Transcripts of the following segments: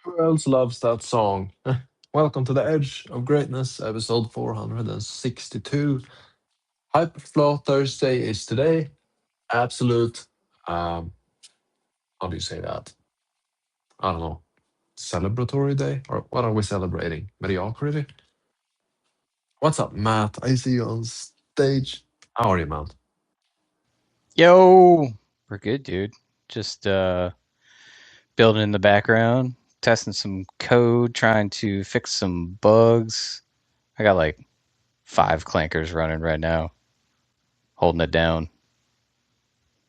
Who else loves that song? Welcome to the Edge of Greatness, episode 462. Hyperflow Thursday is today. Absolute, um, how do you say that? I don't know. Celebratory day? Or what are we celebrating? Mediocrity? What's up, Matt? I see you on stage. How are you, Matt? Yo, we're good, dude. Just building in the background, testing some code, trying to fix some bugs. I got like 5 clankers running right now, holding it down.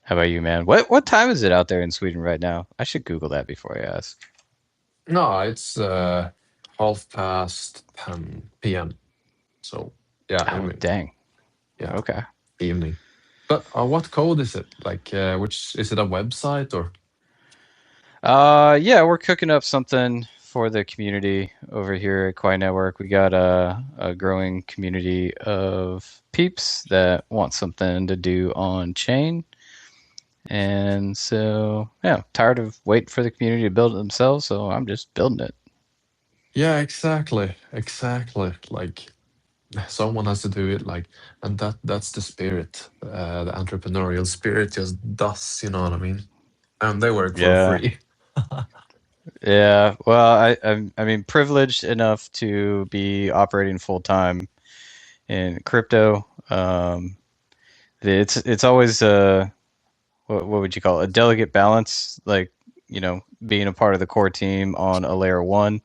How about you, man? What time is it out there in Sweden right now? I should Google that before I ask. No, it's half past 10 p.m. So, yeah, I Oh, mean, dang. yeah, Okay. evening. But what code is it? Like, which is it a website or? Yeah, we're cooking up something for the community over here at Quiet Network. We got a growing community of peeps that want something to do on chain. And so, yeah, tired of waiting for the community to build it themselves, so I'm just building it. Yeah, exactly, exactly. Like someone has to do it. Like, and that's the spirit, the entrepreneurial spirit just does. You know what I mean? And they work for Yeah, free. yeah. Well, I mean, privileged enough to be operating full time in crypto. It's always what would you call it? A delicate balance, like being a part of the core team on a layer one.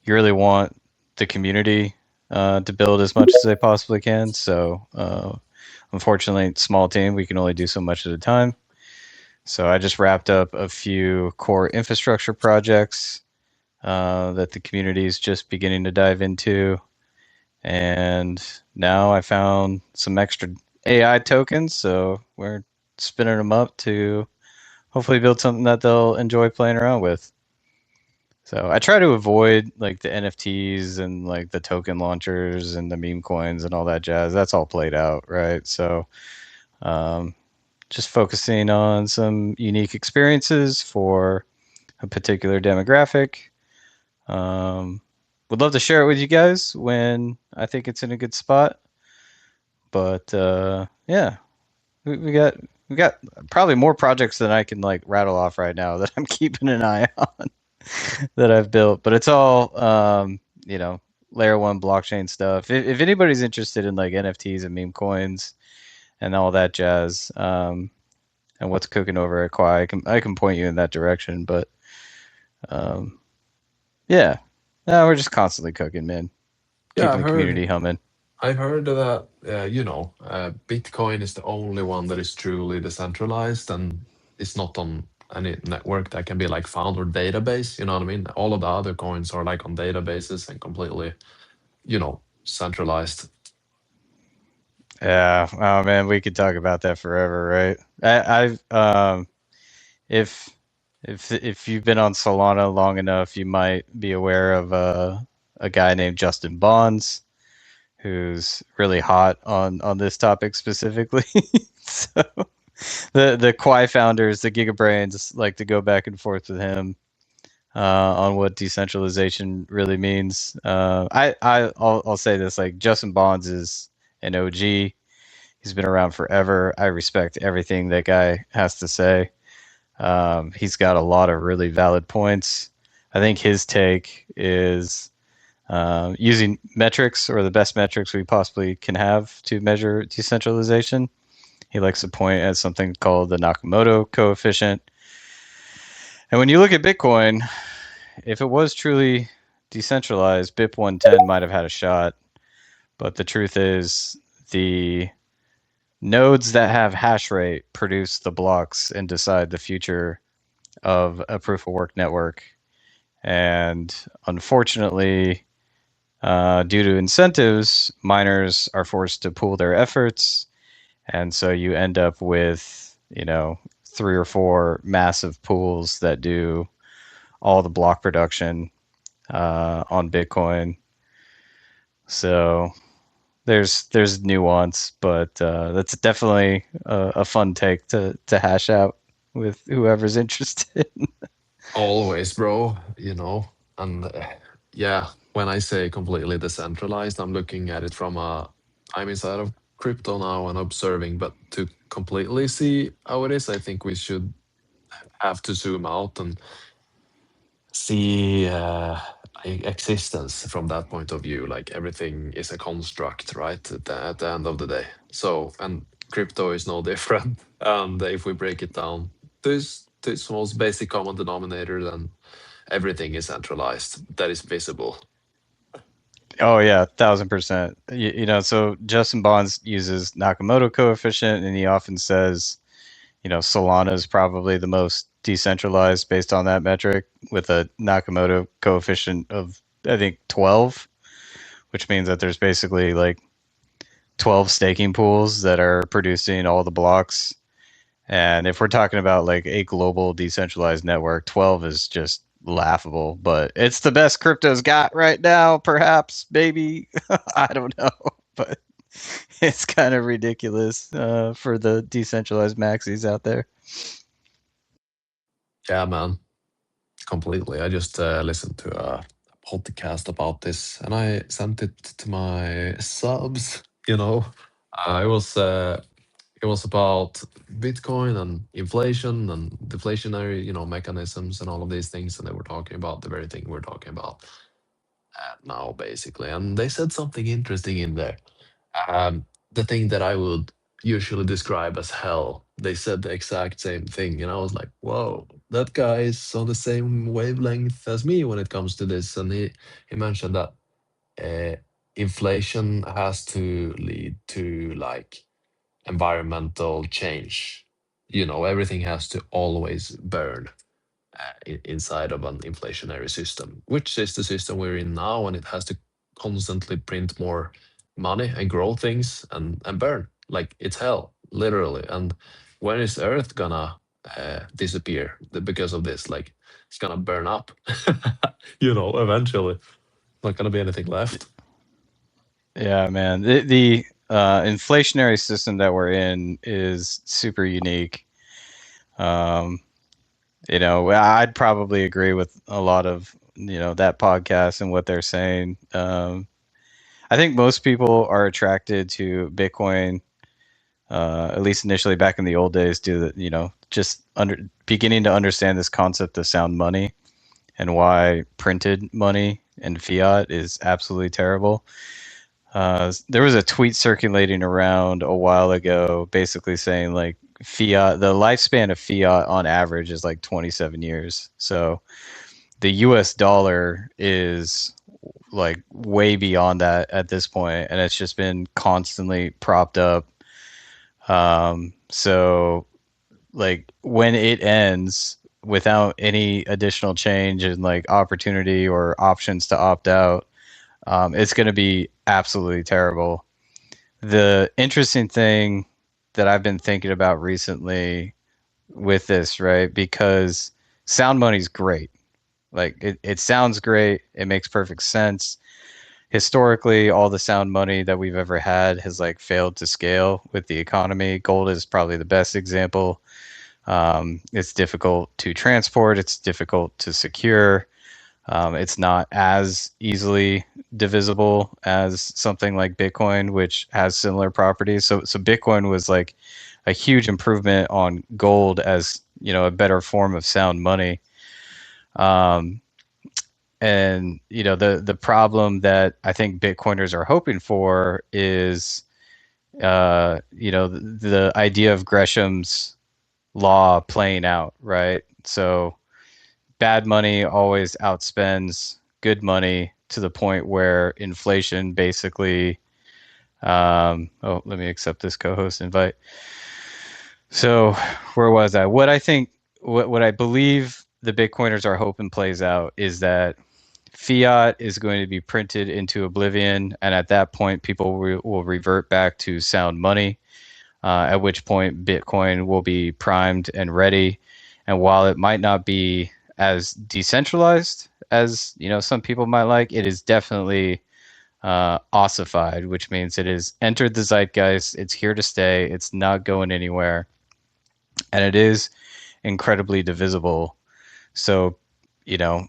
You really want the community to build as much as they possibly can. So, unfortunately, small team, we can only do so much at a time. So I just wrapped up a few core infrastructure projects that the community is just beginning to dive into. And now I found some extra AI tokens. So we're spinning them up to hopefully build something that they'll enjoy playing around with. So I try to avoid like the NFTs and like the token launchers and the meme coins and all that jazz. That's all played out, right? So um, just focusing on some unique experiences for a particular demographic. Um, would love to share it with you guys when I think it's in a good spot. But yeah, we got probably more projects than I can like rattle off right now that I'm keeping an eye on that I've built. But it's all you know layer one blockchain stuff. If anybody's interested in like NFTs and meme coins and all that jazz, and what's cooking over at Quai, I can point you in that direction. But um, yeah, no, we're just constantly cooking, man. Yeah, Keeping the community humming. I've heard that. Bitcoin is the only one that is truly decentralized and it's not on any network that can be like found or database. You know what I mean? All of the other coins are like on databases and completely, centralized. Yeah, oh man, we could talk about that forever, right? I've if if you've been on Solana long enough, you might be aware of a guy named Justin Bonds, who's really hot on this topic specifically. So the Quai founders, the Gigabrains, like to go back and forth with him on what decentralization really means. I'll say this: like Justin Bonds is an OG. He's been around forever. I respect everything that guy has to say. He's got a lot of really valid points. I think his take is using metrics or the best metrics we possibly can have to measure decentralization. He likes to point at something called the Nakamoto coefficient. And when you look at Bitcoin, if it was truly decentralized, BIP 110 might have had a shot. But the truth is, the nodes that have hash rate produce the blocks and decide the future of a proof of work network. And unfortunately, due to incentives, miners are forced to pool their efforts. And so you end up with, 3 or 4 massive pools that do all the block production on Bitcoin. So there's nuance, but that's definitely a fun take to hash out with whoever's interested. Always, bro, and yeah, when I say completely decentralized, I'm looking at it from I'm inside of crypto now and observing, but to completely see how it is, I think we should have to zoom out and see existence from that point of view. Like everything is a construct, right? At the end of the day. So, and crypto is no different. And if we break it down to its most basic common denominator, then everything is centralized that is visible. Oh yeah, 1,000%. So Justin Bonds uses Nakamoto coefficient, and he often says, Solana is probably the most decentralized based on that metric, with a Nakamoto coefficient of I think 12, which means that there's basically like 12 staking pools that are producing all the blocks. And if we're talking about like a global decentralized network, 12 is just laughable, but it's the best crypto's got right now, perhaps, maybe. I don't know, but it's kind of ridiculous for the decentralized maxis out there. Yeah, man, completely. I just listened to a podcast about this and I sent it to my subs. It was about Bitcoin and inflation and deflationary, mechanisms and all of these things. And they were talking about the very thing we're talking about now, basically. And they said something interesting in there. The thing that I would usually describe as hell, they said the exact same thing. And I was like, whoa, that guy is on the same wavelength as me when it comes to this. And he mentioned that uh, inflation has to lead to like environmental change. Everything has to always burn inside of an inflationary system, which is the system we're in now, and it has to constantly print more money and grow things and burn. Like it's hell, literally. And when is Earth gonna disappear because of this? Like it's gonna burn up, eventually. Not gonna be anything left. Yeah, man. The inflationary system that we're in is super unique. Um, I'd probably agree with a lot of that podcast and what they're saying. I think most people are attracted to Bitcoin, at least initially back in the old days, to just beginning to understand this concept of sound money and why printed money and fiat is absolutely terrible. There was a tweet circulating around a while ago, basically saying like fiat, the lifespan of fiat on average is like 27 years. So the US dollar is like way beyond that at this point, and it's just been constantly propped up. So like when it ends without any additional change and like opportunity or options to opt out, it's going to be absolutely terrible. The interesting thing that I've been thinking about recently with this, right? Because sound money's great. Like it sounds great. It makes perfect sense. Historically, all the sound money that we've ever had has like failed to scale with the economy. Gold is probably the best example. It's difficult to transport. It's difficult to secure. It's not as easily divisible as something like Bitcoin, which has similar properties. So Bitcoin was like a huge improvement on gold as a better form of sound money. Um, and the problem that I think Bitcoiners are hoping for is the idea of Gresham's law playing out, right? So bad money always outspends good money to the point where inflation basically. Let me accept this co-host invite. So where was I? What I believe the Bitcoiners are hoping plays out is that fiat is going to be printed into oblivion, and at that point, people will revert back to sound money. At which point, Bitcoin will be primed and ready. And while it might not be as decentralized as some people might like, it is definitely ossified, which means it has entered the zeitgeist. It's here to stay. It's not going anywhere, and it is incredibly divisible. So you know,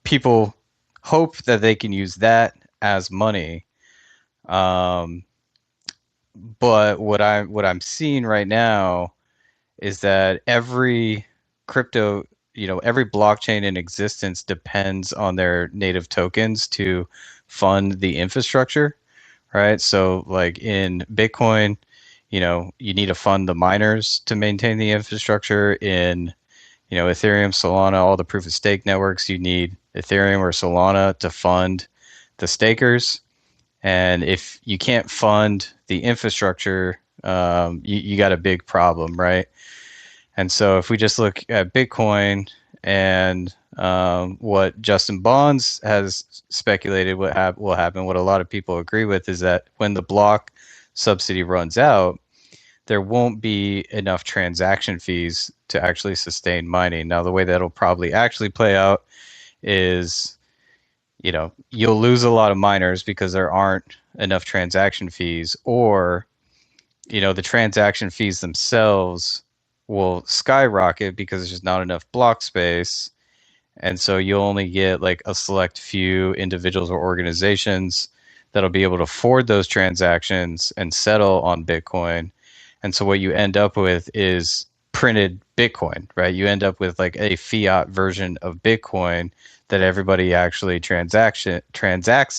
people hope that they can use that as money. Um, but what I'm seeing right now is that every crypto, every blockchain in existence depends on their native tokens to fund the infrastructure, right? So like in Bitcoin, you need to fund the miners to maintain the infrastructure. In Ethereum, Solana, all the proof of stake networks, you need Ethereum or Solana to fund the stakers. And if you can't fund the infrastructure, you got a big problem, right? And so if we just look at Bitcoin and what Justin Bonds has speculated will happen, what a lot of people agree with is that when the block subsidy runs out, there won't be enough transaction fees to actually sustain mining. Now, the way that'll probably actually play out is, you'll lose a lot of miners because there aren't enough transaction fees, or the transaction fees themselves will skyrocket because there's just not enough block space. And so you'll only get like a select few individuals or organizations that'll be able to afford those transactions and settle on Bitcoin. And so what you end up with is printed Bitcoin, right? You end up with like a fiat version of Bitcoin that everybody actually transacts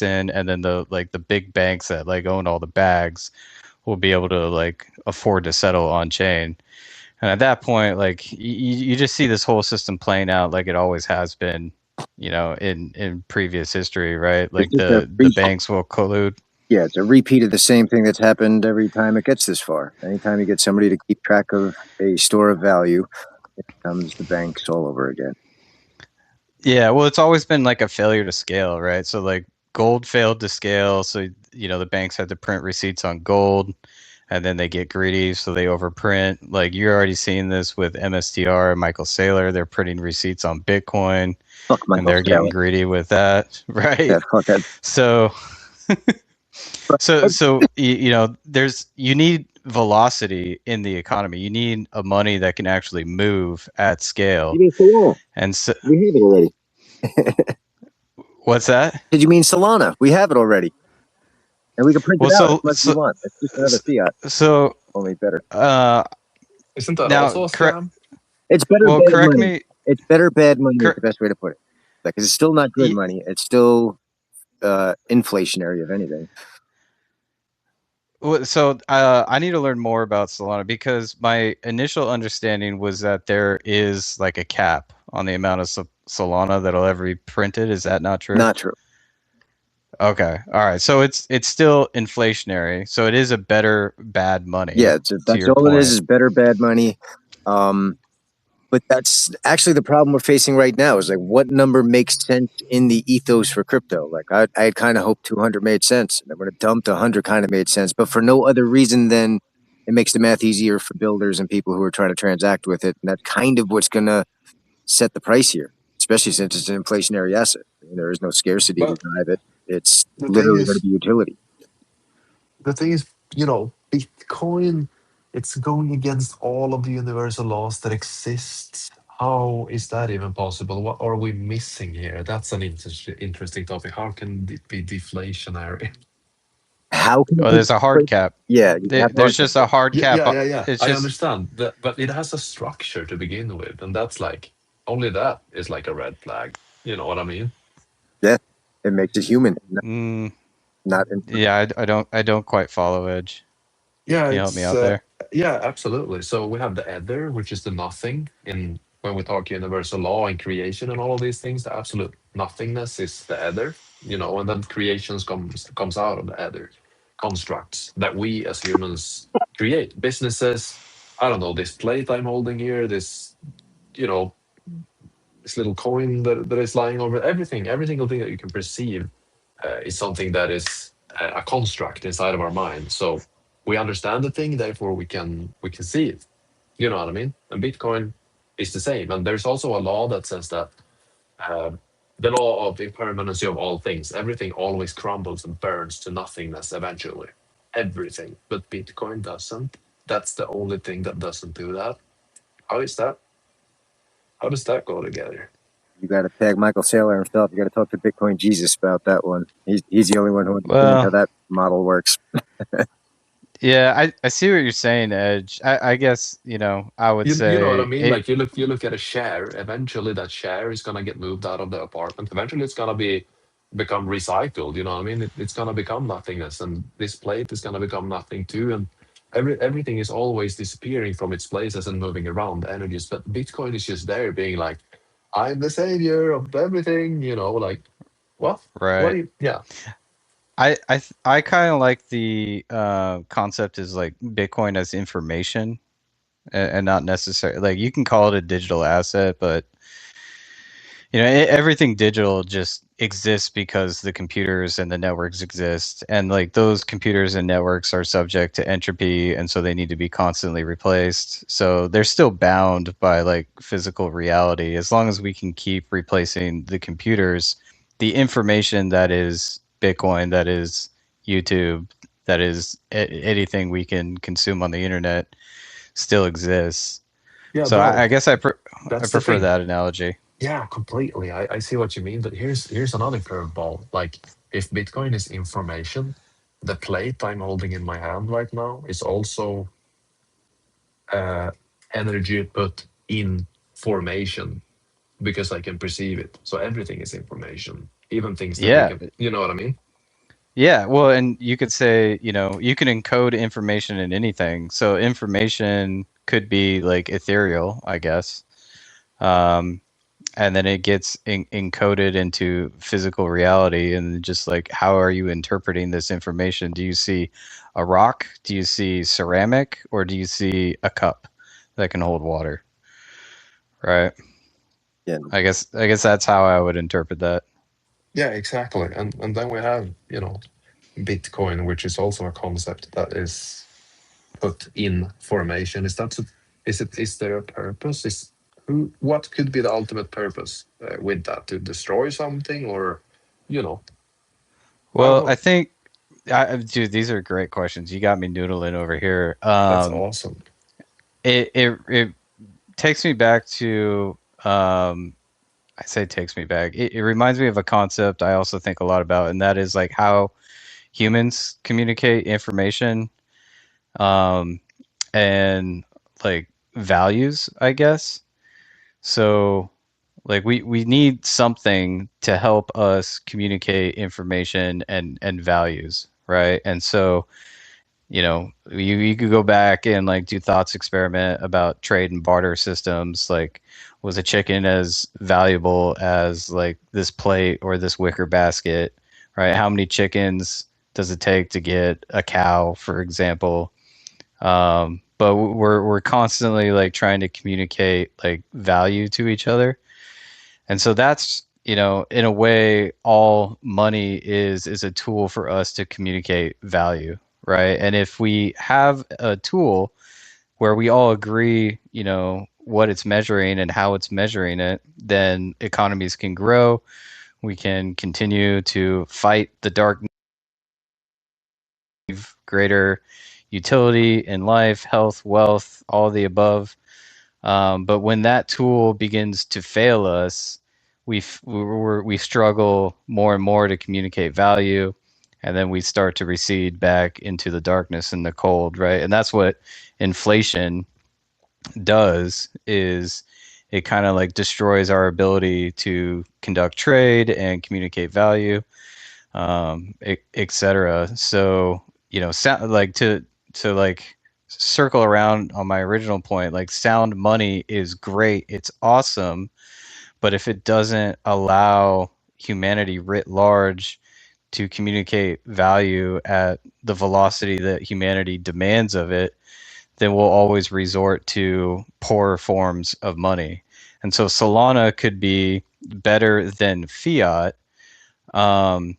in, and then the big banks that like own all the bags will be able to like afford to settle on chain. And at that point, like you just see this whole system playing out like it always has been, in previous history, right? It's Like just a the banks will collude. yeah, it's a repeat of the same thing that's happened every time it gets this far. Anytime you get somebody to keep track of a store of value, it becomes the banks all over again. Yeah, well, it's always been like a failure to scale, right? So like gold failed to scale, so the banks had to print receipts on gold, and then they get greedy, so they overprint. Like you're already seeing this with MSTR and Michael Saylor; they're printing receipts on Bitcoin, Fuck and Michael they're getting Saylor. greedy with that, right? Yeah, fuck that. So there's you need velocity in the economy. You need a money that can actually move at scale. You mean Solana? And so, We have it already. what's that? Did you mean Solana? We have it already, and we can print Well, it out as so much as you so want. It's just another fiat, so only better. uh Isn't that now also a correct. scam? It's better Well, bad correct money. me. It's better bad money is Cor- the best way to put it. Because it's still not good money. It's still inflationary, if anything. so I need to learn more about Solana, because my initial understanding was that there is like a cap on the amount of Solana that'll ever be printed. Is that not true? Not true. Okay. All right. So it's still inflationary. So it is a better bad money, Yeah, to that's your all it point. is better bad money. But that's actually the problem we're facing right now is like what number makes sense in the ethos for crypto. Like I had kind of hoped 200 made sense. And when it dumped 100 kind of made sense, but for no other reason than it makes the math easier for builders and people who are trying to transact with it. And that's kind of what's going to set the price here, especially since it's an inflationary asset. I mean, there is no scarcity to But drive it. It's the thing literally going to is, be utility. the thing is, Bitcoin, it's going against all of the universal laws that exist. How is that even possible? What are we missing here? That's an interesting topic. How can it be deflationary? How can it Well, be there's a hard different? cap. Yeah, you have There's hard just a hard Yeah, cap. yeah, yeah, yeah. It's I just understand that, but it has a structure to begin with, and that's like only that is like a red flag. You know what I mean? yeah, it makes it human, mm, not yeah. I don't quite follow Edge. Yeah, Can you help me it's out there? yeah, absolutely. So we have the ether, which is the nothing in when we talk universal law and creation and all of these things, the absolute nothingness is the ether, and then creations comes out of the ether constructs that we as humans create. Businesses, I don't know, this plate I'm holding here, you know, this little coin that is lying over everything, every single thing that you can perceive is something that is a construct inside of our mind. So we understand the thing, therefore we can see it. You know what I mean? And Bitcoin is the same. And there's also a law that says that uh, the law of impermanency of all things, everything always crumbles and burns to nothingness eventually. Everything. But Bitcoin doesn't. That's the only thing that doesn't do that. How is that? How does that go together? You got to tag Michael Saylor himself. You got to talk to Bitcoin Jesus about that one. He's the only one who understands how Well, that model works. yeah, I see what you're saying, Edge. I guess, I would You know what I say mean? it. Like you look at a share, eventually that share is gonna get moved out of the apartment. Eventually it's gonna become recycled, you know what I mean? It's gonna become nothingness, and this plate is gonna become nothing too. And everything is always disappearing from its places and moving around energies. But Bitcoin is just there being like, I'm the savior of everything, like what? What do Right. you yeah. I kind of like the concept is like Bitcoin as information, and not necessarily like you can call it a digital asset, but everything digital just exists because the computers and the networks exist, and like those computers and networks are subject to entropy, and so they need to be constantly replaced. So they're still bound by like physical reality. As long as we can keep replacing the computers, the information that is Bitcoin, that is YouTube, that is anything we can consume on the internet still exists. Yeah, So bro. I guess I That's the prefer thing. that analogy. Yeah, completely. I see what you mean, but here's another curveball. Like if Bitcoin is information, the plate I'm holding in my hand right now is also uh, energy put in formation because I can perceive it. So everything is information, even things that we Yeah, can. You know what I mean? yeah. Well, and you could say, you can encode information in anything. So information could be like ethereal, I guess. Um, and then it gets encoded into physical reality. And just like, how are you interpreting this information? Do you see a rock? Do you see ceramic? Or do you see a cup that can hold water? Right. Yeah, I guess that's how I would interpret that. Yeah, exactly. And then we have Bitcoin, which is also a concept that is put in formation. Is there a purpose? What could be the ultimate purpose with that? To destroy something, or you know, I Well, I don't. think, dude, these are great questions. You got me noodling over here. That's awesome. It takes me back to, I say takes me back. It reminds me of a concept I also think a lot about, and that is like how humans communicate information, um, and like values, I guess. So like we need something to help us communicate information and values, right? And so you could go back and like do thoughts experiment about trade and barter systems. Like, was a chicken as valuable as like this plate or this wicker basket, right? How many chickens does it take to get a cow, for example? But we're constantly like trying to communicate like value to each other, and so that's, in a way, all money is a tool for us to communicate value, right? And if we have a tool where we all agree, what it's measuring and how it's measuring it, then economies can grow. We can continue to fight the dark, greater utility in life, health, wealth, all of the above. But when that tool begins to fail us, we struggle more and more to communicate value, and then we start to recede back into the darkness and the cold, right? And that's what inflation does, is it kind of like destroys our ability to conduct trade and communicate value, etc. So, like to like circle around on my original point, like sound money is great, it's awesome, but if it doesn't allow humanity writ large to communicate value at the velocity that humanity demands of it, then we'll always resort to poorer forms of money. And so Solana could be better than fiat, um,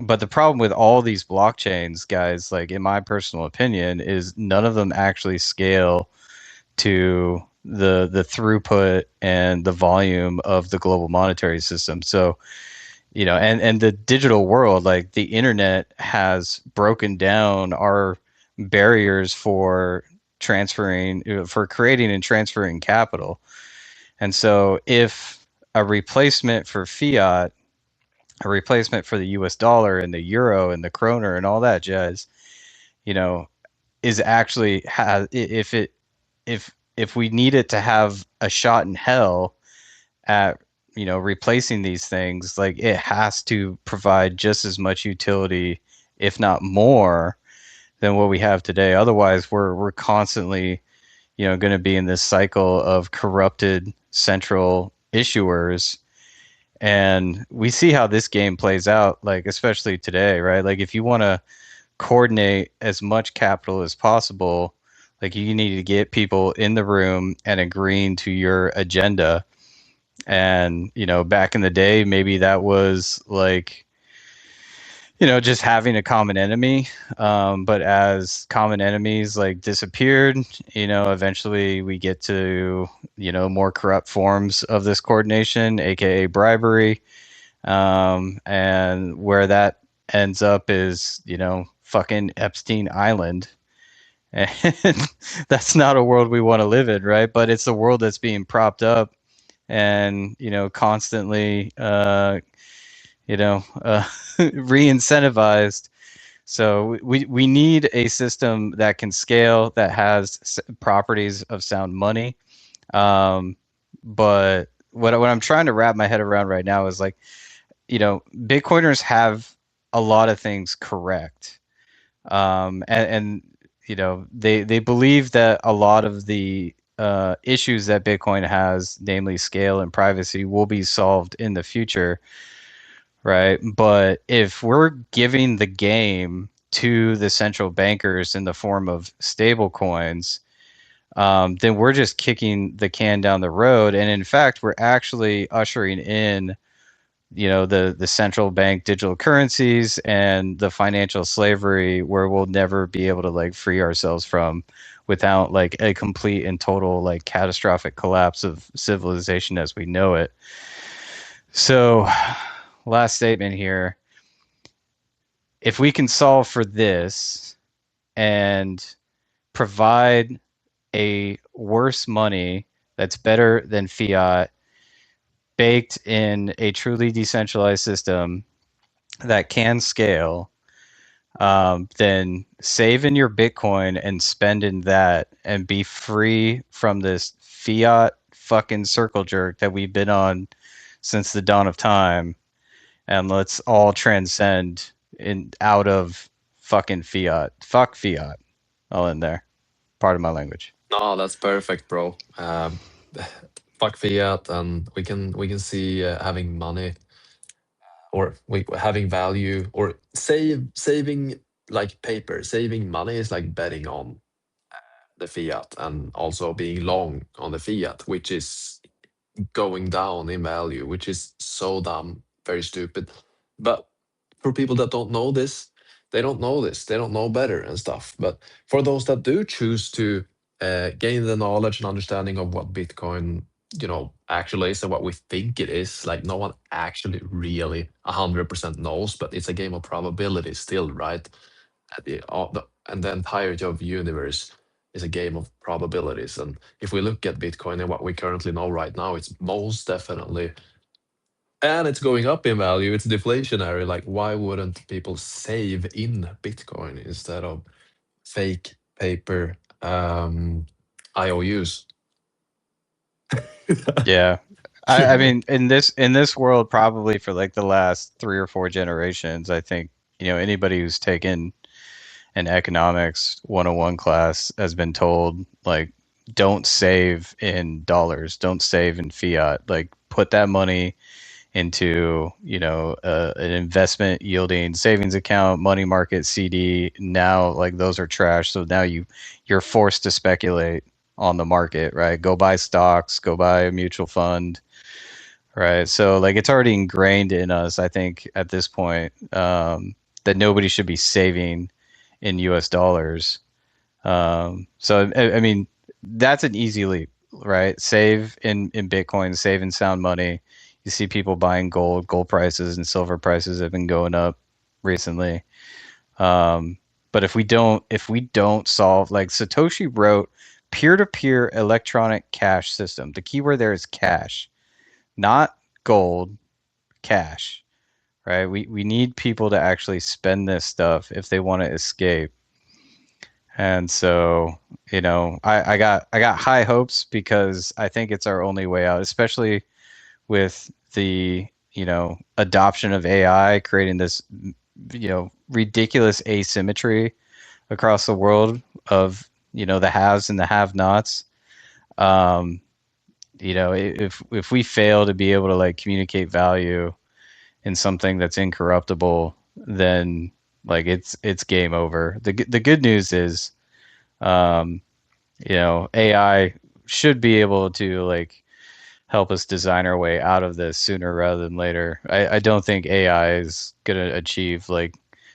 but the problem with all these blockchains, guys, like in my personal opinion, is none of them actually scale to the throughput and the volume of the global monetary system. So, and the digital world, like the internet has broken down our barriers for transferring, for creating and transferring capital. And so if a replacement for fiat, a replacement for the US dollar and the euro and the kroner and all that jazz, you know, is actually if we need it to have a shot in hell at replacing these things, like it has to provide just as much utility, if not more, than what we have today. Otherwise, we're constantly going to be in this cycle of corrupted central issuers. And we see how this game plays out, like especially today, right? Like if you want to coordinate as much capital as possible, like you need to get people in the room and agreeing to your agenda. And back in the day, maybe that was like just having a common enemy. But as common enemies like disappeared, eventually we get to more corrupt forms of this coordination, aka bribery. And where that ends up is fucking Epstein Island. And that's not a world we want to live in, right? But it's a world that's being propped up and constantly re-incentivized. So we need a system that can scale, that has properties of sound money. But what I'm trying to wrap my head around right now is like, Bitcoiners have a lot of things correct. And they believe that a lot of the issues that Bitcoin has, namely scale and privacy, will be solved in the future, right? But if we're giving the game to the central bankers in the form of stable coins, then we're just kicking the can down the road. And in fact, we're actually ushering in the central bank digital currencies and the financial slavery where we'll never be able to like free ourselves from without like a complete and total like catastrophic collapse of civilization as we know it. So last statement here, if we can solve for this and provide a worse money that's better than fiat, baked in a truly decentralized system that can scale, then save in your Bitcoin and spend in that and be free from this fiat fucking circle jerk that we've been on since the dawn of time. And let's all transcend out of fucking fiat. Fuck fiat. All in there. Part of my language. No, that's perfect, bro. Fuck fiat, and we can see having money, or having value, or saving like paper. Saving money is like betting on the fiat, and also being long on the fiat, which is going down in value, which is so dumb, very stupid. But for people that don't know this, they don't know this, they don't know better and stuff. But for those that do choose to gain the knowledge and understanding of what Bitcoin, actually is and what we think it is, like no one actually really 100% knows, but it's a game of probability still, right? And the entirety of the universe is a game of probabilities. And if we look at Bitcoin and what we currently know right now, it's most definitely, and it's going up in value, it's deflationary. Like, why wouldn't people save in Bitcoin instead of fake paper IOUs? Yeah. I mean, in this world, probably for like the last 3 or 4 generations, I think anybody who's taken an economics 101 class has been told like, don't save in dollars, don't save in fiat, like put that money into an investment yielding savings account, money market, CD. Now like those are trash, so now you're forced to speculate on the market, right? Go buy stocks, go buy a mutual fund, right? So like it's already ingrained in us, I think, at this point, that nobody should be saving in US dollars. So I mean, that's an easy leap, right? Save in Bitcoin, save in sound money. You see people buying gold. Gold prices and silver prices have been going up recently. But if we don't solve, like Satoshi wrote, peer-to-peer electronic cash system. The keyword there is cash, not gold, cash, right? We need people to actually spend this stuff if they want to escape. And so, you know, I got high hopes because I think it's our only way out, especially with the, you know, adoption of AI creating this, you know, ridiculous asymmetry across the world of, you know, the haves and the have-nots. Um, you know, if we fail to be able to like communicate value in something that's incorruptible, then like it's game over. The good news is, um, you know, AI should be able to like help us design our way out of this sooner rather than later. I don't think AI is gonna achieve like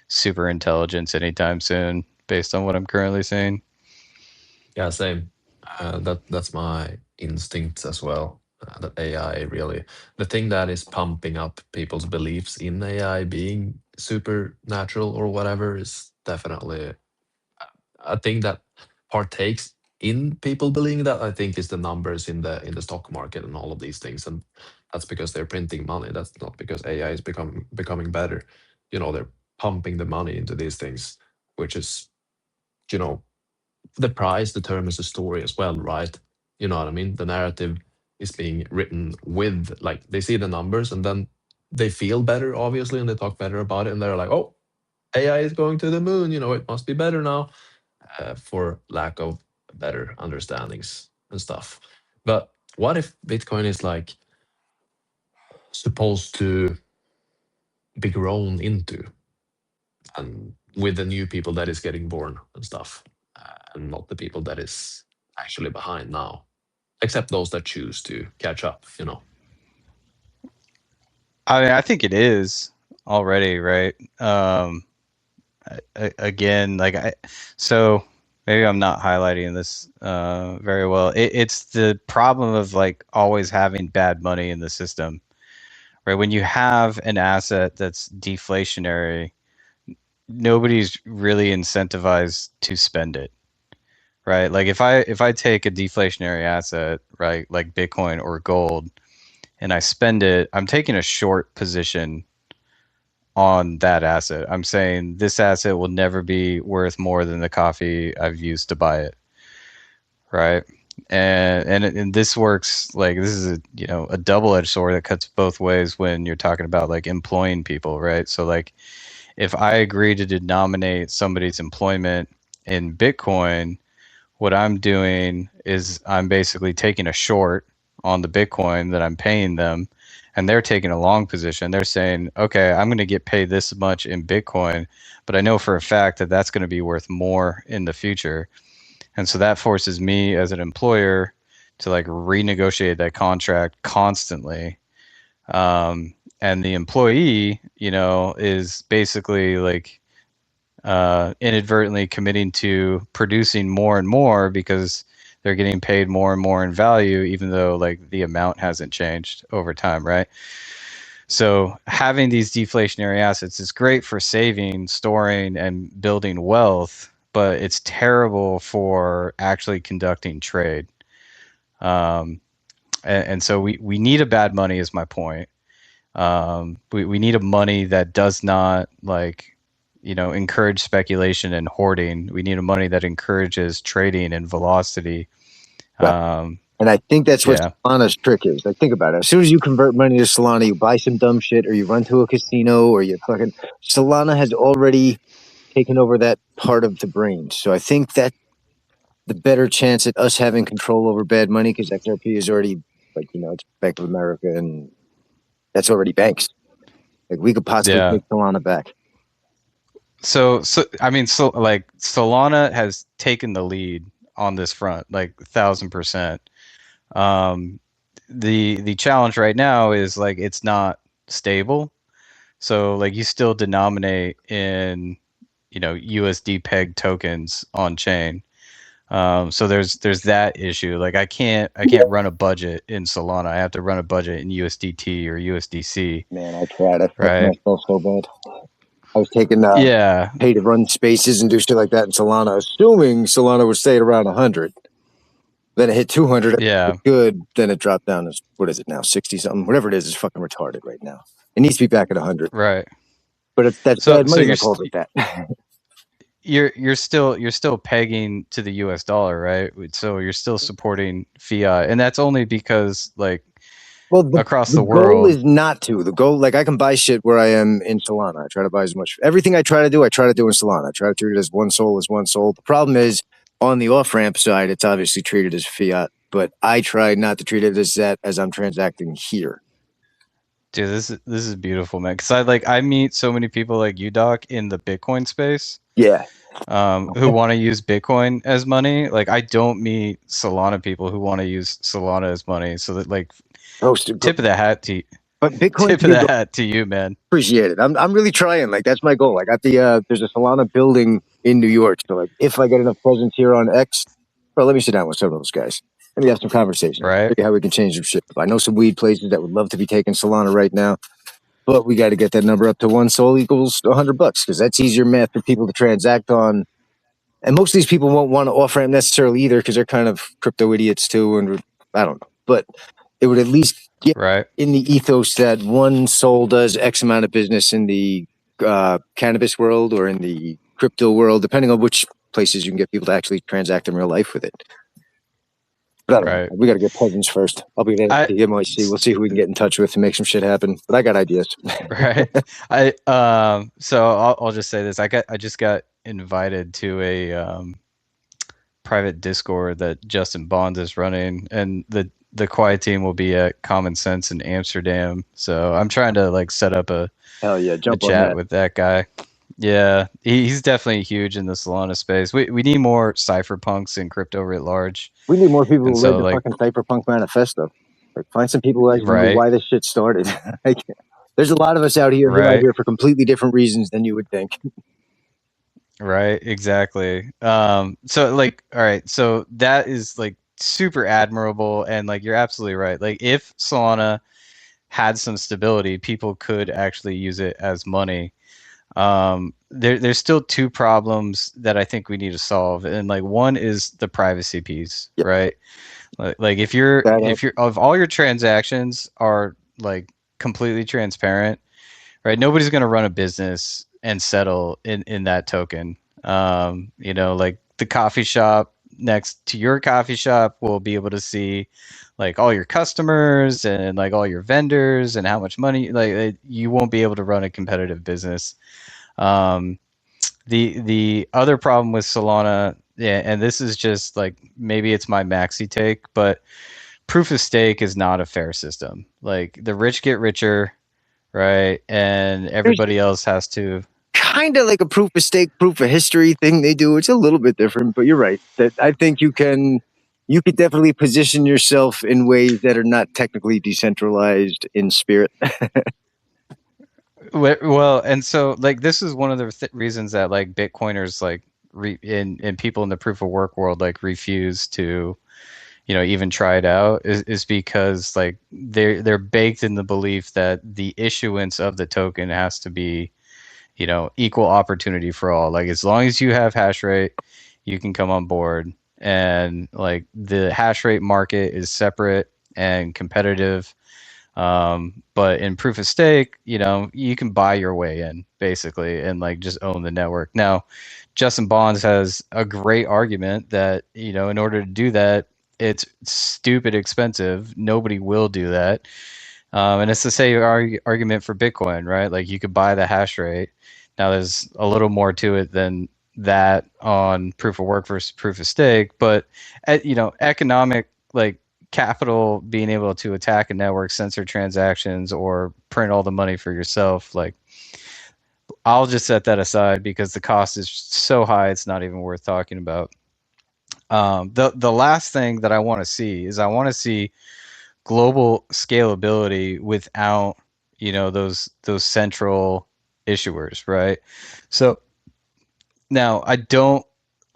super intelligence anytime soon, based on what I'm currently seeing. Yeah, same. That's my instinct as well. That AI really, the thing that is pumping up people's beliefs in AI being supernatural or whatever is definitely a thing that partakes in people believing that. I think is the numbers in the stock market and all of these things, and that's because they're printing money. That's not because AI is becoming better. You know, they're pumping the money into these things, which is, you know, the price determines the story as well, right? You know what I mean? The narrative is being written with, like, they see the numbers and then they feel better, obviously, and they talk better about it. And they're like, oh, AI is going to the moon. You know, it must be better now, for lack of better understandings and stuff. But what if Bitcoin is like supposed to be grown into and with the new people that is getting born and stuff, and not the people that is actually behind now? Except those that choose to catch up, you know. I mean, I think it is already, right? Again, like so maybe I'm not highlighting this very well. It's the problem of like always having bad money in the system, right? When you have an asset that's deflationary, nobody's really incentivized to spend it, right? Like if I take a deflationary asset, right, like Bitcoin or gold, and I spend it, I'm taking a short position on that asset. I'm saying this asset will never be worth more than the coffee I've used to buy it, right? And this works like this is a, you know, a double-edged sword that cuts both ways when you're talking about like employing people, right? So like if I agree to denominate somebody's employment in Bitcoin, what I'm doing is I'm basically taking a short on the Bitcoin that I'm paying them, and they're taking a long position. They're saying, okay, I'm going to get paid this much in Bitcoin, but I know for a fact that that's going to be worth more in the future. And so that forces me as an employer to like renegotiate that contract constantly. And the employee, you know, is basically like inadvertently committing to producing more and more because they're getting paid more and more in value, even though like the amount hasn't changed over time, right? So having these deflationary assets is great for saving, storing, and building wealth, but it's terrible for actually conducting trade. Um, and so we need a bad money is my point. We need a money that does not like, you know, encourage speculation and hoarding. We need a money that encourages trading and velocity. Right. And I think that's what Yeah. Solana's trick is. Like, think about it. As soon as you convert money to Solana, you buy some dumb shit, or you run to a casino, or you fucking. Solana has already taken over that part of the brain. So I think that the better chance at us having control over bad money, because XRP is already, like, you know, it's Bank of America, and that's already banks. Like, we could possibly Yeah. take Solana back. So I mean, so like Solana has taken the lead on this front, like 1,000%. Um, the challenge right now is like it's not stable. So like you still denominate in, you know, USD peg tokens on chain. So there's that issue. Like I can't run a budget in Solana. I have to run a budget in USDT or USDC, Man, I tried. I fucked right? myself so bad. I was taking Yeah, pay to run spaces and do shit like that in Solana, assuming Solana would stay at around 100. Then it hit 200. Yeah. Good. Then it dropped down to, what is it now? 60 something. Whatever it is fucking retarded right now. It needs to be back at 100. Right. But that's So bad so money you're that calls it that. you're still pegging to the US dollar, right? So you're still supporting fiat, and that's only because like Well, across the the goal world. is not to. The goal, like I can buy shit where I am in Solana. I try to buy as much. Everything I try to do in Solana. I try to treat it as one soul. The problem is on the off ramp side, it's obviously treated as fiat, but I try not to treat it as that as I'm transacting here. Dude, this is beautiful, man. Because I meet so many people like you, Doc, in the Bitcoin space, Yeah. who want to use Bitcoin as money. Like I don't meet Solana people who want to use Solana as money. So that like Roasted. tip of the hat to But Bitcoin tip of the hat to you, man. appreciate it. I'm really trying. Like that's my goal. I got the there's a Solana building in New York. So like if I get enough presence here on X, bro, let me sit down with some of those guys. Let me have some conversation. Right, Figure how we can change some shit. I know some weed places that would love to be taking Solana right now, but we got to get that number up to one Sol equals $100 because that's easier math for people to transact on. And most of these people won't want to off ramp necessarily either because they're kind of crypto idiots too. And I don't know, but it would at least get right, in the ethos that one Sol does X amount of business in the cannabis world or in the crypto world, depending on which places you can get people to actually transact in real life with it. But I don't know. right. We got to get presents first. I'll be there at I the MIC. We'll see who we can get in touch with to make some shit happen. But I got ideas. right. So I'll just say this. I just got invited to a private Discord that Justin Bond is running, and the quiet team will be at Common Sense in Amsterdam. So I'm trying to like set up a Hell yeah, jump on chat that. with that guy. Yeah, he's definitely huge in the Solana space. We need more cypherpunks in crypto writ large. We need more people And who read so the like fucking Cyberpunk Manifesto. Like, find some people who actually know right, why this shit started. Like, there's a lot of us out here who are out right, here for completely different reasons than you would think. right, exactly. So like all right, so that is like super admirable, and like you're absolutely right. Like if Solana had some stability, people could actually use it as money. There's still two problems that I think we need to solve, and like one is the privacy piece, Yeah, right? Like that if you're of all your transactions are like completely transparent, right? Nobody's going to run a business and settle in that token. Like the coffee shop next to your coffee shop will be able to see like all your customers and like all your vendors and how much money you won't be able to run a competitive business. um, the other problem with Solana, yeah, and this is just like maybe it's my maxi take, but proof of stake is not a fair system. Like the rich get richer, right? And there's everybody else has to. kind of like a proof of stake, proof of history thing they do. It's a little bit different, but you're right. That I think you could definitely position yourself in ways that are not technically decentralized in spirit. Well, and so like this is one of the reasons that like Bitcoiners like and people in the proof of work world like refuse to even try it out is because like they're baked in the belief that the issuance of the token has to be equal opportunity for all. Like as long as you have hash rate, you can come on board. And like the hash rate market is separate and competitive. But in proof of stake, you can buy your way in basically and like just own the network. Now, Justin Bonds has a great argument that, in order to do that, it's stupid expensive. Nobody will do that. And it's the same argument for Bitcoin, right? Like you could buy the hash rate. Now there's a little more to it than that on proof of work versus proof of stake, but economic like capital being able to attack a network, censor transactions, or print all the money for yourself, like I'll just set that aside because the cost is so high it's not even worth talking about. The last thing that I want to see is I want to see global scalability without those central issuers, right? So now I don't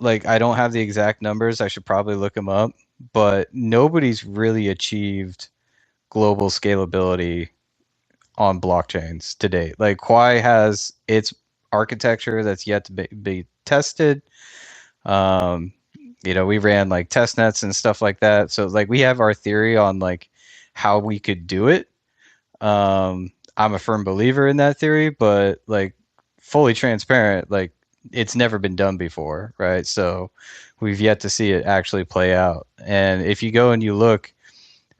have the exact numbers. I should probably look them up, but nobody's really achieved global scalability on blockchains to date. Like Quai has its architecture that's yet to be tested. Um, We ran like test nets and stuff like that. So like we have our theory on like how we could do it. I'm a firm believer in that theory, but like fully transparent, like it's never been done before, right? So we've yet to see it actually play out. And if you go and you look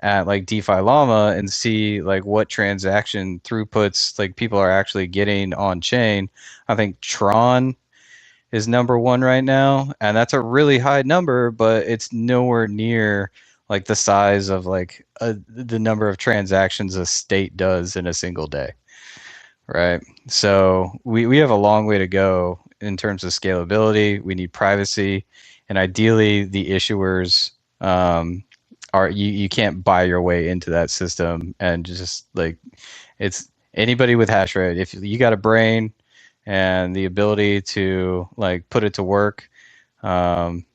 at like DeFi Llama and see like what transaction throughputs like people are actually getting on chain, I think Tron is number one right now, and that's a really high number, but it's nowhere near like the size of like the number of transactions a state does in a single day, right? So we have a long way to go in terms of scalability. We need privacy, and ideally, the issuers are you can't buy your way into that system and just like it's anybody with hash rate. If you got a brain and the ability to like put it to work, um,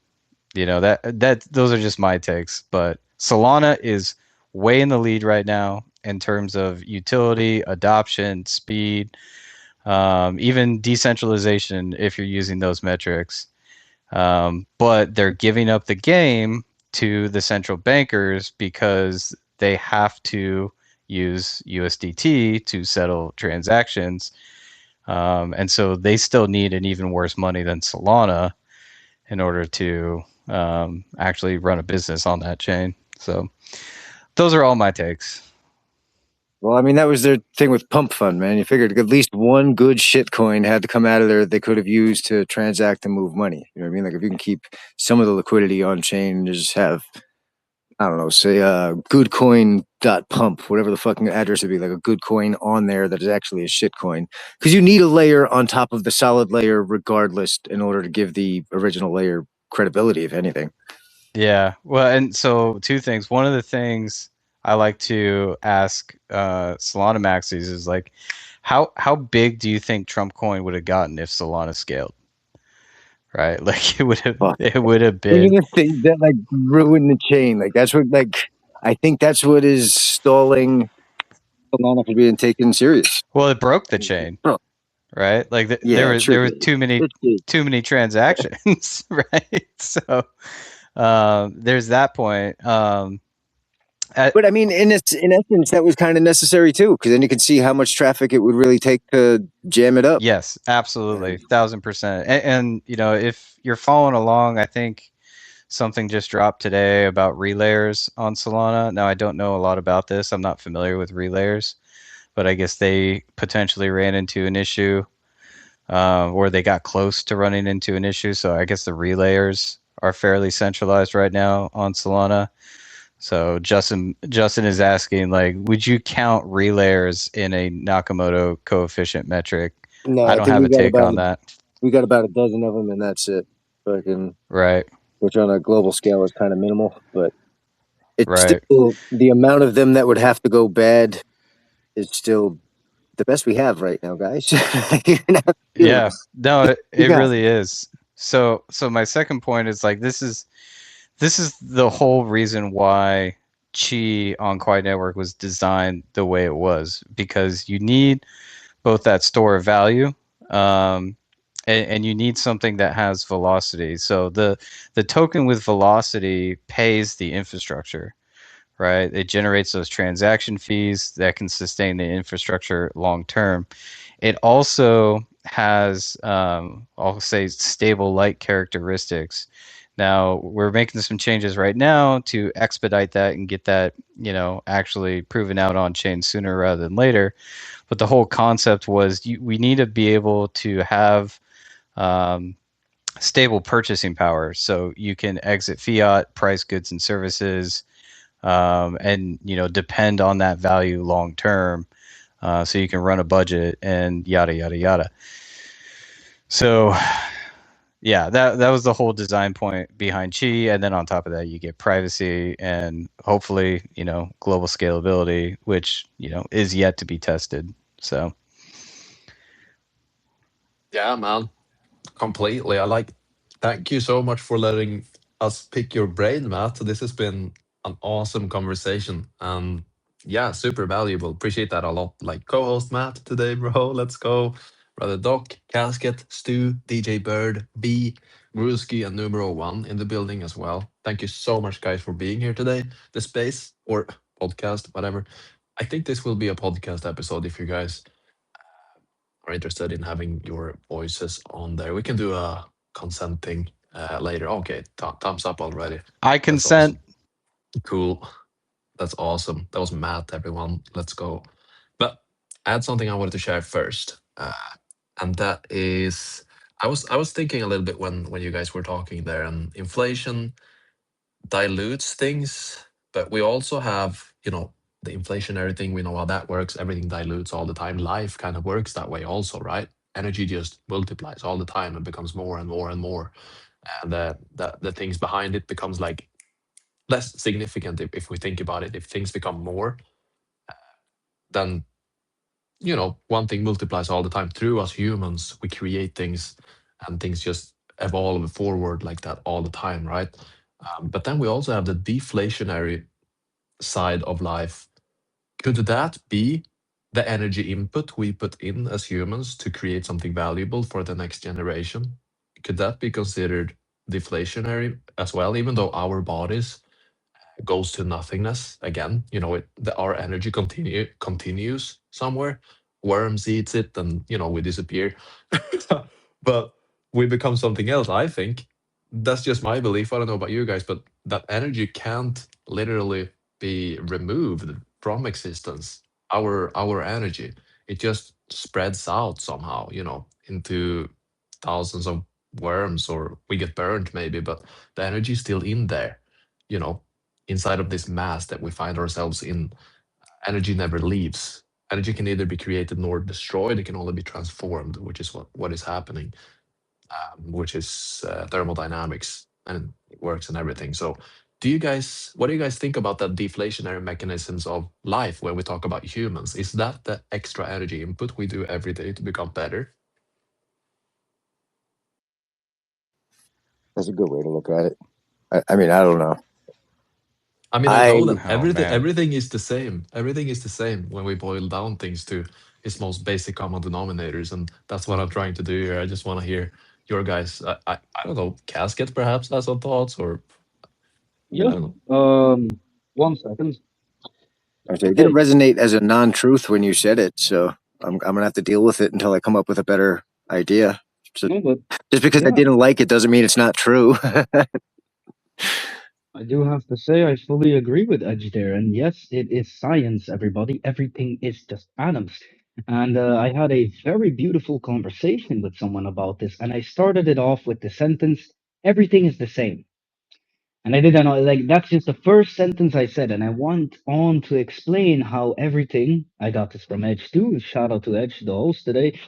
that those are just my takes. But Solana is way in the lead right now in terms of utility, adoption, speed, even decentralization if you're using those metrics. But they're giving up the game to the central bankers because they have to use USDT to settle transactions. And so they still need an even worse money than Solana in order to actually run a business on that chain. So those are all my takes. Well, I mean, that was their thing with Pump Fund, man. You figured at least one good shit coin had to come out of there they could have used to transact and move money. You know what I mean? Like if you can keep some of the liquidity on chain, just have, I don't know, say goodcoin.pump, whatever the fucking address would be, like a good coin on there that is actually a shit coin. Because you need a layer on top of the solid layer regardless in order to give the original layer credibility, if anything. Yeah. Well, and so two things. One of the things I like to ask Solana maxis is like, how big do you think Trump coin would have gotten if Solana scaled? Right? Like Fuck. it would have These been. are the things that like ruin the chain. Like that's what I think that's what is stalling Solana from being taken serious. Well, it broke the chain, Bro, right? Like yeah, it sure there were did. It did. too many transactions, right? So there's that point. But I mean, in essence, that was kind of necessary too, because then you could see how much traffic it would really take to jam it up. Yes, absolutely, 1,000%. And if you're following along, I think something just dropped today about relayers on Solana. Now, I don't know a lot about this. I'm not familiar with relayers, but I guess they potentially ran into an issue, or they got close to running into an issue. So I guess the relayers are fairly centralized right now on Solana. So Justin is asking, like, would you count relayers in a Nakamoto coefficient metric? No, I I don't think have a take on that. we got about a dozen of them, and that's it. Fucking, Right, which on a global scale is kind of minimal, but it's right. still the amount of them that would have to go bad is still the best we have right now, guys. You're not feeling Yeah, no, you it got really is. So my second point is like this is the whole reason why Chi on Quiet Network was designed the way it was, because you need both that store of value, um, and you need something that has velocity. So the token with velocity pays the infrastructure, right? It generates those transaction fees that can sustain the infrastructure long term. It also has, I'll say, stable light characteristics. Now we're making some changes right now to expedite that and get that, actually proven out on chain sooner rather than later. But the whole concept was we need to be able to have um, stable purchasing power, so you can exit fiat, price goods and services, and depend on that value long term, so you can run a budget and yada yada yada. So yeah, that was the whole design point behind Chi, and then on top of that, you get privacy and hopefully global scalability, which is yet to be tested. So Yeah, man, completely. Thank you so much for letting us pick your brain, Matt. This has been an awesome conversation. And yeah, super valuable. Appreciate that a lot. Like co-host Matt today, bro. Let's go. Brother Doc, Casket, Stu, DJ Bird, B. Ruski and Numero One in the building as well. Thank you so much, guys, for being here today. The space or podcast, whatever. I think this will be a podcast episode if you guys are interested in having your voices on there. We can do a consenting later. Okay, thumbs up already. I That's awesome. consent. Cool. That's awesome. That was Matt, everyone. Let's go. But I had something I wanted to share first, and that is I was thinking a little bit when you guys were talking there, and inflation dilutes things, but we also have the inflationary thing. We know how that works. Everything dilutes all the time. Life kind of works that way also, right? Energy just multiplies all the time and becomes more and more and more, and the things behind it becomes like less significant if we think about it. If things become more, then one thing multiplies all the time. Through us humans, we create things, and things just evolve forward like that all the time, right? But then we also have the deflationary side of life. Could that be the energy input we put in as humans to create something valuable for the next generation? Could that be considered deflationary as well, even though our bodies goes to nothingness again? Our energy continues somewhere. Worms eats it, and we disappear. But we become something else. I think that's just my belief. I don't know about you guys, but that energy can't literally be removed from existence. Our energy, it just spreads out somehow, into thousands of worms, or we get burned maybe, but the energy is still in there, you know inside of this mass that we find ourselves in. Energy never leaves. Energy can neither be created nor destroyed. It can only be transformed, which is what is happening, which is thermodynamics, and it works in everything. So, what do you guys think about that deflationary mechanisms of life when we talk about humans? Is that the extra energy input we do every day to become better? That's a good way to look at it. I mean, I don't know. I mean, I know I that Oh everything man. everything is the same. Everything is the same when we boil down things to its most basic common denominators, and that's what I'm trying to do here. I just want to hear your guys. I don't know. Casket perhaps has some thoughts, or I Yeah. don't know. Um, 1 second. it didn't Okay. resonate as a non-truth when you said it, so I'm gonna have to deal with it until I come up with a better idea. So No, but just because I yeah, didn't like it doesn't mean it's not true. I do have to say I fully agree with Edge there. And yes, it is science, everybody. Everything is just atoms. And I had a very beautiful conversation with someone about this, and I started it off with the sentence, everything is the same. And I didn't know, like, that's just the first sentence I said. And I went on to explain how everything, I got this from Edge too. Shout out to Edge, the host today,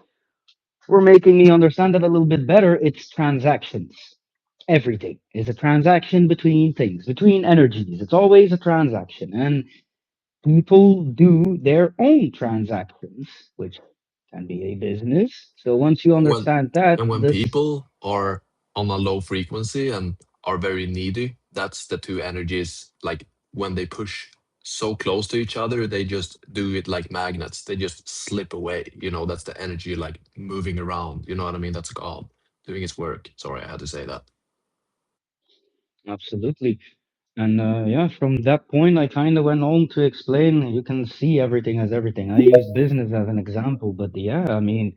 for making me understand that a little bit better. It's transactions. Everything is a transaction between things, between energies. It's always a transaction. And people do their own transactions, which can be a business. So once you when understand that, and when this people are on a low frequency and are very needy, that's the two energies. Like when they push so close to each other, they just do it like magnets. They just slip away. That's the energy like moving around. You know what I mean? That's God doing its work. Sorry, I had to say that. absolutely. And yeah, from that point, I kind of went on to explain you can see everything as everything. I use business as an example, but yeah, I mean,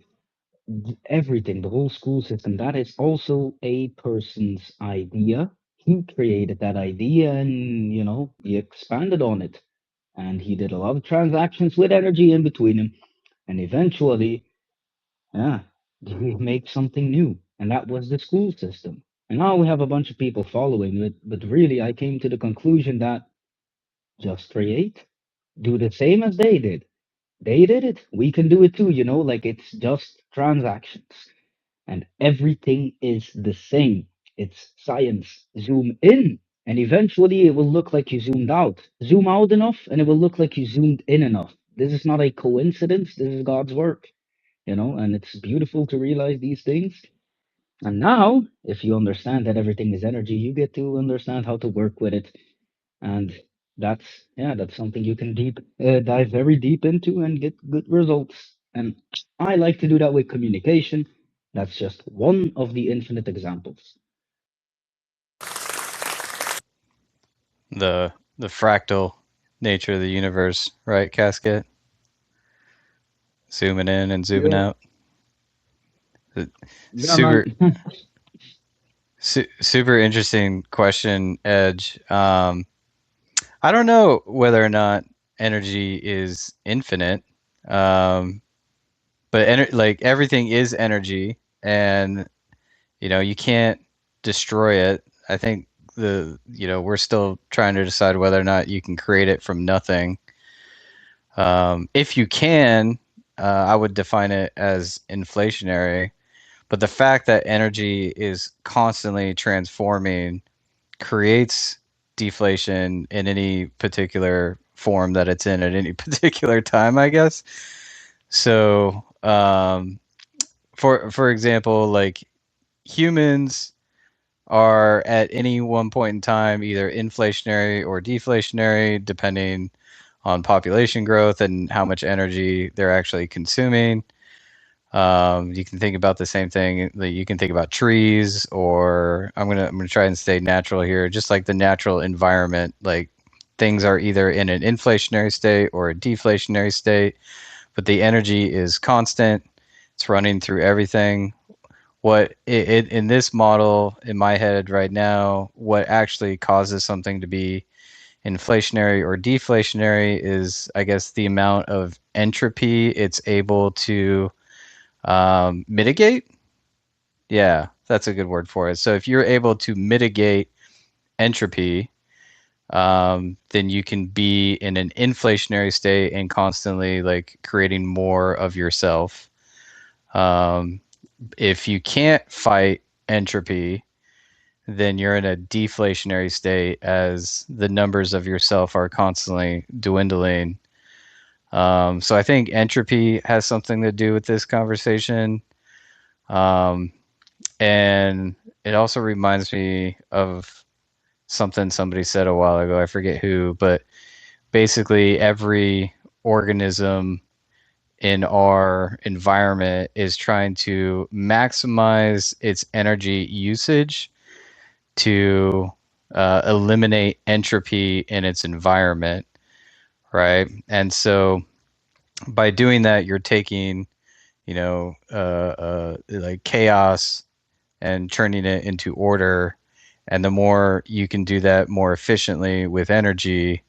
everything, the whole school system, that is also a person's idea. He created that idea and, he expanded on it. And he did a lot of transactions with energy in between him. And eventually, yeah, he made something new. And that was the school system. And now we have a bunch of people following it. But really, I came to the conclusion that just create, do the same as they did. They did it. We can do it too, like it's just transactions. And everything is the same. It's science. Zoom in, and eventually it will look like you zoomed out. Zoom out enough, and it will look like you zoomed in enough. This is not a coincidence. This is God's work, and it's beautiful to realize these things. And now, if you understand that everything is energy, you get to understand how to work with it. And that's something you can dive very deep into and get good results. And I like to do that with communication. That's just one of the infinite examples. the fractal nature of the universe, right, Casket? Zooming in and zooming Yeah, out. yeah, man. Super super interesting question, Edge. I don't know whether or not energy is infinite, um, but like everything is energy, and you can't destroy it. I think we're still trying to decide whether or not you can create it from nothing. If you can, I would define it as inflationary. But the fact that energy is constantly transforming creates deflation in any particular form that it's in at any particular time, I guess. So, for example, like humans are at any one point in time either inflationary or deflationary, depending on population growth and how much energy they're actually consuming. You can think about the same thing. You can think about trees, or I'm gonna try and stay natural here. Just like the natural environment, like things are either in an inflationary state or a deflationary state, but the energy is constant. It's running through everything. What it in this model in my head right now, what actually causes something to be inflationary or deflationary is, I guess, the amount of entropy it's able to mitigate. Yeah, that's a good word for it. So if you're able to mitigate entropy, then you can be in an inflationary state and constantly like creating more of yourself. Um, if you can't fight entropy, then you're in a deflationary state as the numbers of yourself are constantly dwindling. So I think entropy has something to do with this conversation. Um, and it also reminds me of something somebody said a while ago. I forget who, but basically every organism in our environment is trying to maximize its energy usage to eliminate entropy in its environment, right? And so by doing that, you're taking, like chaos and turning it into order. And the more you can do that more efficiently with energy,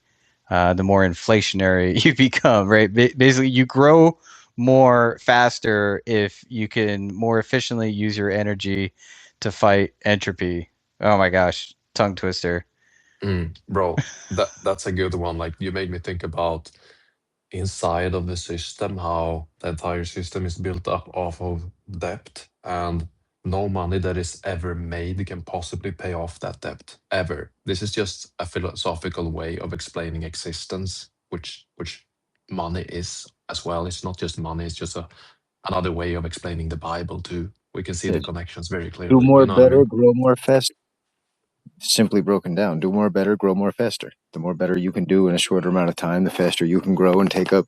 the more inflationary you become, right? Basically, you grow more faster if you can more efficiently use your energy to fight entropy. Oh my gosh, tongue twister. Bro, that's a good one. Like you made me think about inside of the system, how the entire system is built up off of debt, and no money that is ever made can possibly pay off that debt ever. This is just a philosophical way of explaining existence, which money is as well. It's not just money, it's just another way of explaining the Bible too. We can see the Says, connections very do clearly. You more know what I better, mean? grow more fast. Simply broken down, do more better, grow more faster. The more better you can do in a shorter amount of time, the faster you can grow and take up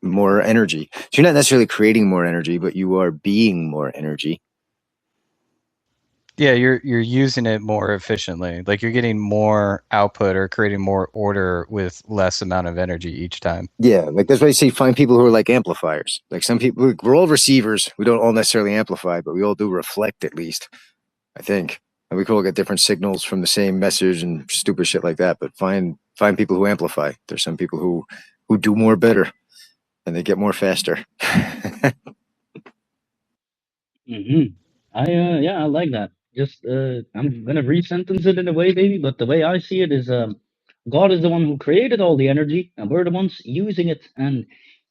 more energy. So you're not necessarily creating more energy, but you are being more energy. Yeah, you're using it more efficiently. Like you're getting more output or creating more order with less amount of energy each time. Yeah, like that's why you say find people who are like amplifiers. Like some people, we're all receivers. We don't all necessarily amplify, but we all do reflect at least, I think. And we could all get different signals from the same message and stupid shit like that. But find people who amplify. There's some people who do more better and they get more faster. I like that. Just I'm gonna re-sentence it in a way, maybe, but the way I see it is, God is the one who created all the energy, and we're the ones using it and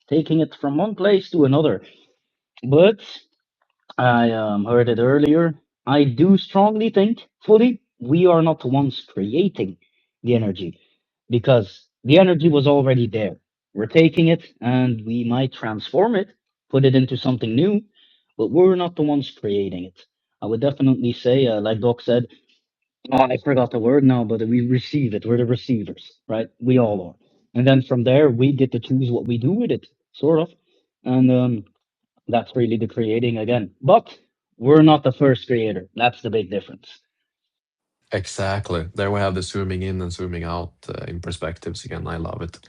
taking it from one place to another. But I heard it earlier. I do strongly think, fully, we are not the ones creating the energy because the energy was already there. We're taking it and we might transform it, put it into something new, but we're not the ones creating it. I would definitely say, like Doc said, oh, I forgot the word now, but we receive it. We're the receivers, right? We all are. And then from there, we get to choose what we do with it, sort of. And that's really the creating again. But we're not the first creator. That's the big difference. Exactly. There we have the zooming in and zooming out in perspectives again. I love it.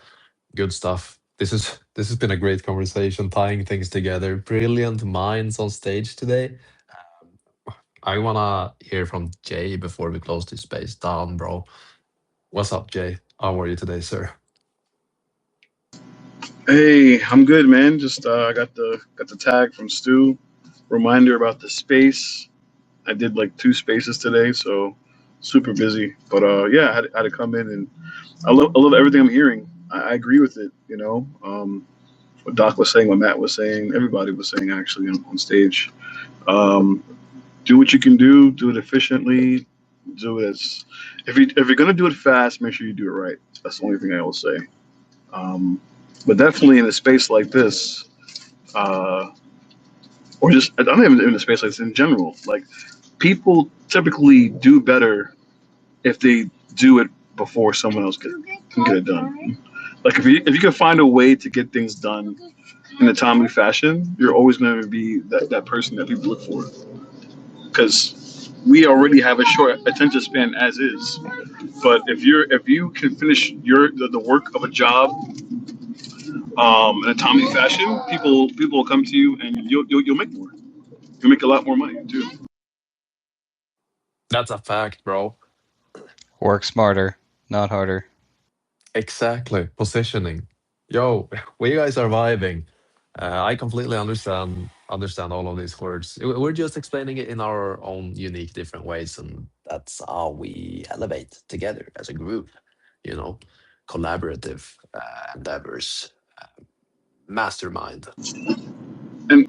Good stuff. This has been a great conversation, tying things together. Brilliant minds on stage today. I wanna hear from Jay before we close this space down, bro. What's up, Jay? How are you today, sir? Hey, I'm good, man. Just got the tag from Stu. Reminder about the space. I did like two spaces today, so super busy. But yeah, I had to come in, and I love everything I'm hearing. I agree with it. What Doc was saying, what Matt was saying, everybody was saying actually on stage. Um, do what you can do. Do it efficiently. Do it as if you're gonna do it fast, make sure you do it right. That's the only thing I will say. Um, but definitely in a space like this, uh, or just I don't even in a space like this in general. Like people typically do better if they do it before someone else can get it done. Like if you can find a way to get things done in a timely fashion, you're always going to be that person that people look for. Because we already have a short attention span as is. But if you can finish the work of a job in a timely fashion, people will come to you and you'll make more. You'll make a lot more money too. That's a fact, bro. Work smarter, not harder. Exactly. Positioning. Yo, we guys are vibing. I completely understand all of these words. We're just explaining it in our own unique, different ways, and that's how we elevate together as a group. You know, collaborative endeavors, mastermind. And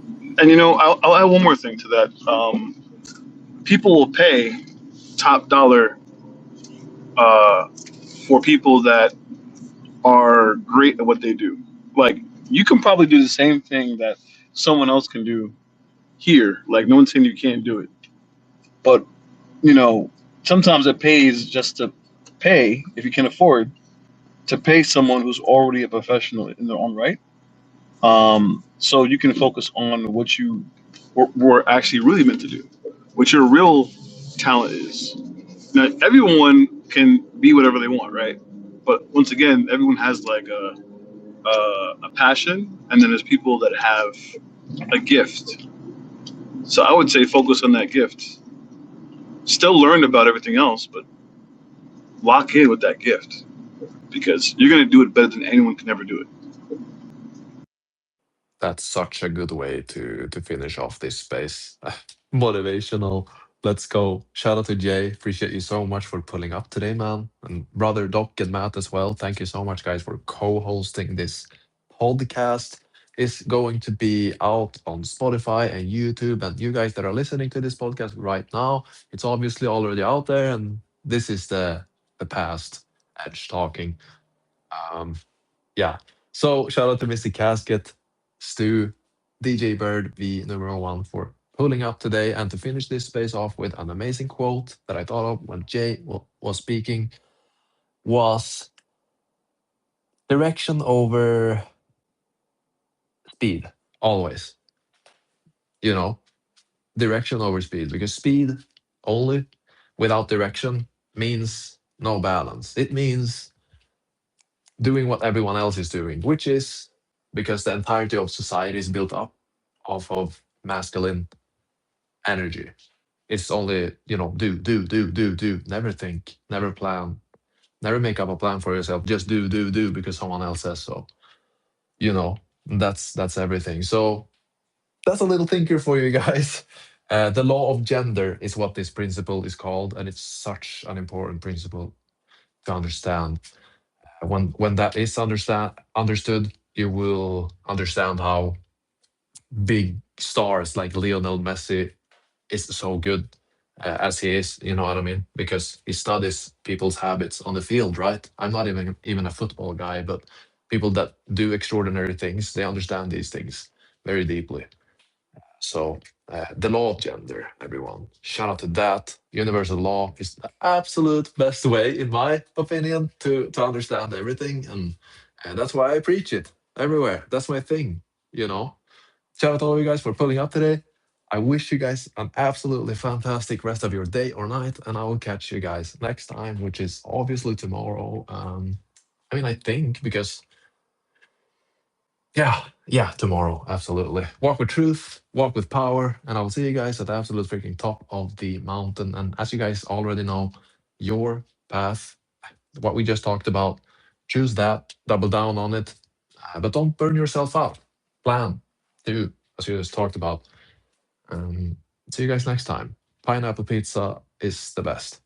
I'll add one more thing to that. People will pay top dollar uh, for people that are great at what they do. Like you can probably do the same thing that someone else can do here. Like no one's saying you can't do it, but you know sometimes it pays just to pay if you can afford to pay someone who's already a professional in their own right. So you can focus on what you were actually really meant to do, what your real talent is. Now, everyone can be whatever they want, right? But once again, everyone has like a passion, and then there's people that have a gift. So I would say focus on that gift. Still learn about everything else, but lock in with that gift because you're going to do it better than anyone can ever do it. That's such a good way to finish off this space. Motivational. Let's go. Shout out to Jay. Appreciate you so much for pulling up today, man. And brother Doc and Matt as well. Thank you so much, guys, for co-hosting this podcast. Is going to be out on Spotify and YouTube. And you guys that are listening to this podcast right now, it's obviously already out there. And this is the past Edge talking. Um, yeah. So shout out to Mr. Casket, Stu, DJ Bird, the number one for pulling up today. And to finish this space off with an amazing quote that I thought of when Jay was speaking was direction over speed. Always, you know, direction over speed because speed only without direction means no balance. It means doing what everyone else is doing, which is because the entirety of society is built up off of masculine energy. It's only, do. Never think, never plan, never make up a plan for yourself. Just do because someone else says so. You know, that's everything. So that's a little thinker for you guys. The law of gender is what this principle is called, and it's such an important principle to understand. When that is understood, you will understand how big stars like Lionel Messi is so good as he is. You know what I mean? Because he studies people's habits on the field, right? I'm not even a football guy, but people that do extraordinary things, they understand these things very deeply. So the law of gender, everyone. Shout out to that. Universal law is the absolute best way, in my opinion, to understand everything, and that's why I preach it everywhere. That's my thing, you know. Shout out to all you guys for pulling up today. I wish you guys an absolutely fantastic rest of your day or night, and I will catch you guys next time, which is obviously tomorrow. I mean, I think because yeah, tomorrow, absolutely. Walk with truth, walk with power, and I will see you guys at the absolute freaking top of the mountain. And as you guys already know, your path, what we just talked about, choose that, double down on it, but don't burn yourself out. Plan, do, as you just talked about. See you guys next time. Pineapple pizza is the best.